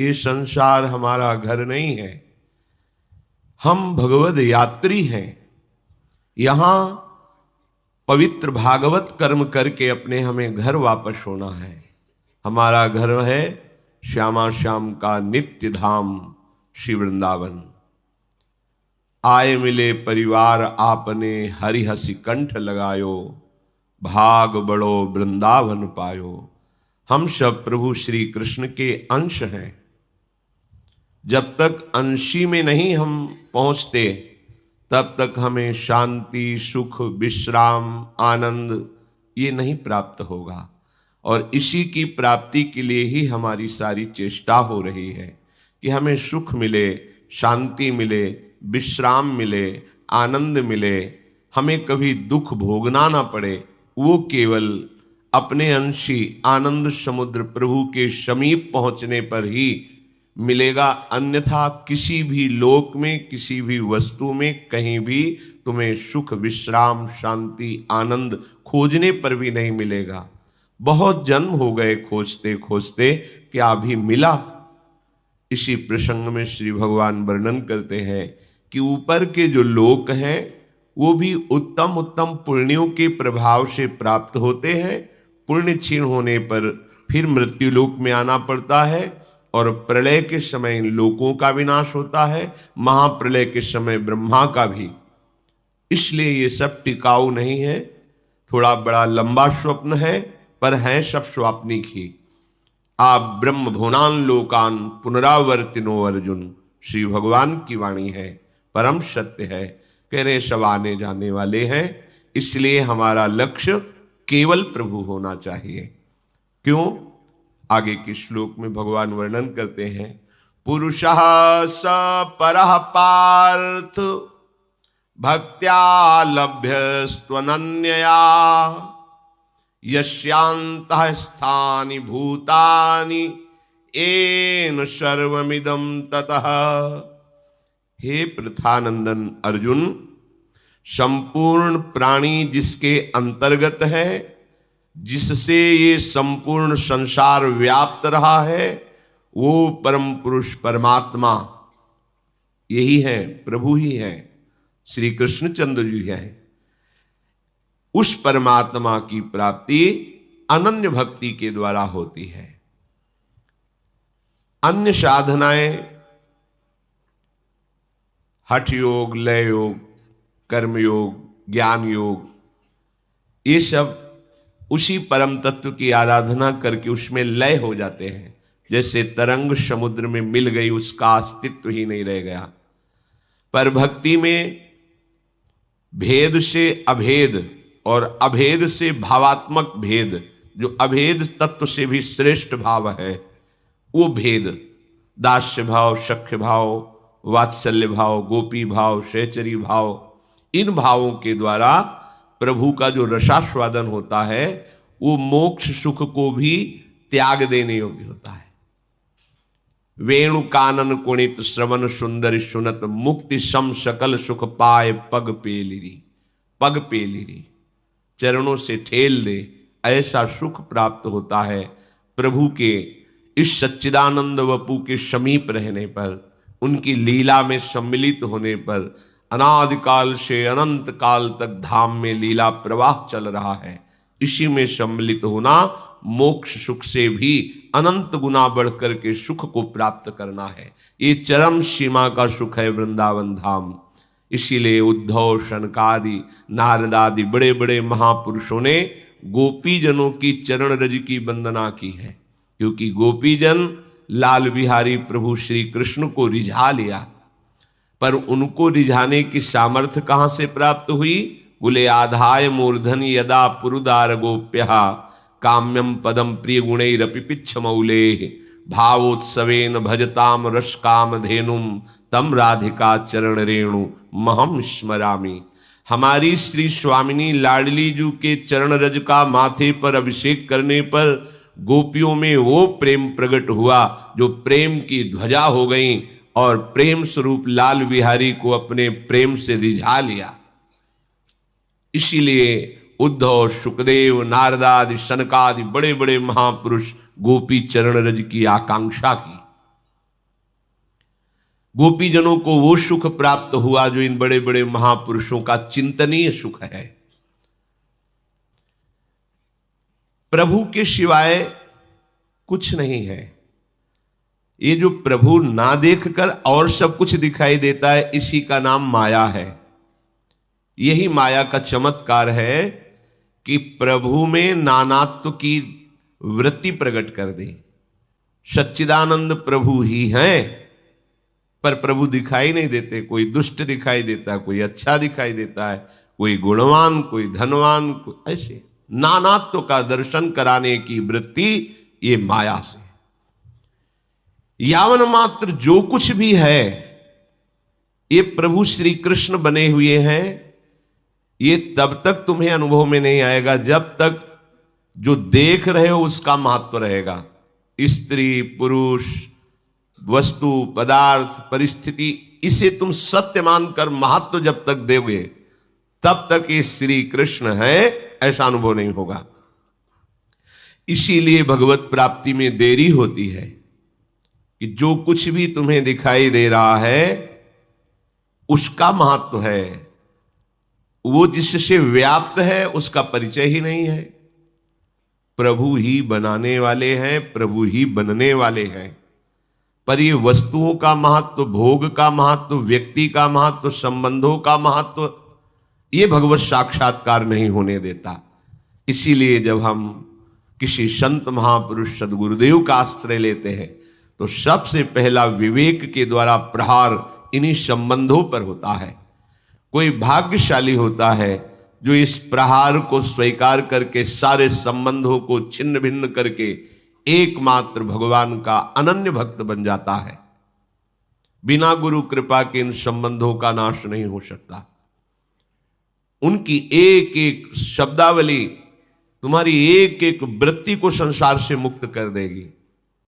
ये संसार हमारा घर नहीं है, हम भगवद यात्री हैं। यहां पवित्र भागवत कर्म करके अपने हमें घर वापस होना है। हमारा घर है श्यामा श्याम का नित्य धाम श्री वृंदावन। आए मिले परिवार आपने, हरि हसी कंठ लगायो, भाग बड़ो वृंदावन पायो। हम सब प्रभु श्री कृष्ण के अंश हैं। जब तक अंशी में नहीं हम पहुंचते तब तक हमें शांति, सुख, विश्राम, आनंद ये नहीं प्राप्त होगा। और इसी की प्राप्ति के लिए ही हमारी सारी चेष्टा हो रही है कि हमें सुख मिले, शांति मिले, विश्राम मिले, आनंद मिले, हमें कभी दुख भोगना ना पड़े। वो केवल अपने अंशी आनंद समुद्र प्रभु के समीप पहुंचने पर ही मिलेगा। अन्यथा किसी भी लोक में, किसी भी वस्तु में, कहीं भी तुम्हें सुख, विश्राम, शांति, आनंद खोजने पर भी नहीं मिलेगा। बहुत जन्म हो गए खोजते खोजते, क्या भी मिला? इसी प्रसंग में श्री भगवान वर्णन करते हैं कि ऊपर के जो लोक हैं वो भी उत्तम उत्तम पुण्यों के प्रभाव से प्राप्त होते हैं। पुण्य क्षीण होने पर फिर मृत्यु लोक में आना पड़ता है और प्रलय के समय इन लोकों का विनाश होता है, महाप्रलय के समय ब्रह्मा का भी। इसलिए ये सब टिकाऊ नहीं है। थोड़ा बड़ा लंबा स्वप्न है पर हैं सब स्वाप्निक ही। आप ब्रह्म भुवनान लोकान पुनरावर्तिनो अर्जुन, श्री भगवान की वाणी है, परम सत्य है। कह रहे सब आने जाने वाले हैं, इसलिए हमारा लक्ष्य केवल प्रभु होना चाहिए। क्यों? आगे के श्लोक में भगवान वर्णन करते हैं, पुरुषः स परः पार्थ भक्त्या लभ्यस्त्वनन्यया यस्यान्तः स्थानि भूतानि येन सर्वमिदं ततः। हे पृथानंदन अर्जुन, संपूर्ण प्राणी जिसके अंतर्गत है, जिससे ये संपूर्ण संसार व्याप्त रहा है, वो परम पुरुष परमात्मा यही है, प्रभु ही है, श्री कृष्णचंद्र जी हैं। उस परमात्मा की प्राप्ति अनन्य भक्ति के द्वारा होती है। अन्य साधनाएं हठ योग, लय योग, कर्म योग, ज्ञान योग, ये सब उसी परम तत्व की आराधना करके उसमें लय हो जाते हैं। जैसे तरंग समुद्र में मिल गई, उसका अस्तित्व ही नहीं रह गया। पर भक्ति में भेद से अभेद और अभेद से भावात्मक भेद, जो अभेद तत्व से भी श्रेष्ठ भाव है, वो भेद, दास्य भाव, सख्य भाव, वात्सल्य भाव, गोपी भाव, सहचरी भाव, इन भावों के द्वारा प्रभु का जो रसास्वादन होता है वो मोक्ष सुख को भी त्याग देने योग्य होता है। वेणु कानन कुणित श्रवण सुंदर सुनत, मुक्ति सम सकल सुख पाए पग पेलिरी। पग पेलिरी, चरणों से ठेल दे, ऐसा सुख प्राप्त होता है प्रभु के इस सच्चिदानंद वपु के समीप रहने पर, उनकी लीला में सम्मिलित होने पर। अनादिकाल से अनंत काल तक धाम में लीला प्रवाह चल रहा है, इसी में सम्मिलित होना मोक्ष सुख से भी अनंत गुना बढ़कर के सुख को प्राप्त करना है। ये चरम सीमा का सुख है वृंदावन धाम। इसीलिए उद्धव, शनकादि, नारदादि बड़े बड़े महापुरुषों ने गोपी जनों की चरण रज की वंदना की है, क्योंकि गोपी जन लाल बिहारी प्रभु श्री कृष्ण को रिझा लिया। पर उनको रिझाने की सामर्थ्य कहां से प्राप्त हुई? बोले आधाय मूर्धन यदा पुरुदार गोप्य काम्यम पदम प्रिय गुणैरपि पिच्छमौले भावोत्सवेन भजताम रस काम धेनुम तम राधिका चरण रेणु महम स्मरामि। हमारी श्री स्वामिनी लाडली जू के चरण रज का माथे पर अभिषेक करने पर गोपियों में वो प्रेम प्रकट हुआ जो प्रेम की ध्वजा हो गई और प्रेम स्वरूप लाल बिहारी को अपने प्रेम से रिझा लिया। इसीलिए उद्धव, सुखदेव, नारदादि, सनकादि बड़े बड़े महापुरुष गोपी चरण रज की आकांक्षा की। गोपीजनों को वो सुख प्राप्त हुआ जो इन बड़े बड़े महापुरुषों का चिंतनीय सुख है। प्रभु के सिवाय कुछ नहीं है। ये जो प्रभु ना देखकर और सब कुछ दिखाई देता है, इसी का नाम माया है। यही माया का चमत्कार है कि प्रभु में नानात्व की वृत्ति प्रकट कर दी। सच्चिदानंद प्रभु ही हैं, पर प्रभु दिखाई नहीं देते। कोई दुष्ट दिखाई देता है, कोई अच्छा दिखाई देता है, कोई गुणवान, कोई धनवान, ऐसे नानात्व का दर्शन कराने की वृत्ति ये माया से। यावन मात्र जो कुछ भी है ये प्रभु श्री कृष्ण बने हुए हैं। ये तब तक तुम्हें अनुभव में नहीं आएगा जब तक जो देख रहे हो उसका महत्व रहेगा। स्त्री, पुरुष, वस्तु, पदार्थ, परिस्थिति, इसे तुम सत्य मानकर महत्व जब तक दोगे तब तक ये श्री कृष्ण है ऐसा अनुभव नहीं होगा। इसीलिए भगवत प्राप्ति में देरी होती है कि जो कुछ भी तुम्हें दिखाई दे रहा है उसका महत्व है, वो जिससे व्याप्त है उसका परिचय ही नहीं है। प्रभु ही बनाने वाले हैं, प्रभु ही बनने वाले हैं, पर ये वस्तुओं का महत्व, भोग का महत्व, व्यक्ति का महत्व, संबंधों का महत्व, ये भगवत साक्षात्कार नहीं होने देता। इसीलिए जब हम किसी संत महापुरुष सदगुरुदेव का आश्रय लेते हैं तो सबसे पहला विवेक के द्वारा प्रहार इन्हीं संबंधों पर होता है। कोई भाग्यशाली होता है जो इस प्रहार को स्वीकार करके सारे संबंधों को छिन्न भिन्न करके एकमात्र भगवान का अनन्य भक्त बन जाता है। बिना गुरु कृपा के इन संबंधों का नाश नहीं हो सकता। उनकी एक एक शब्दावली तुम्हारी एक एक वृत्ति को संसार से मुक्त कर देगी।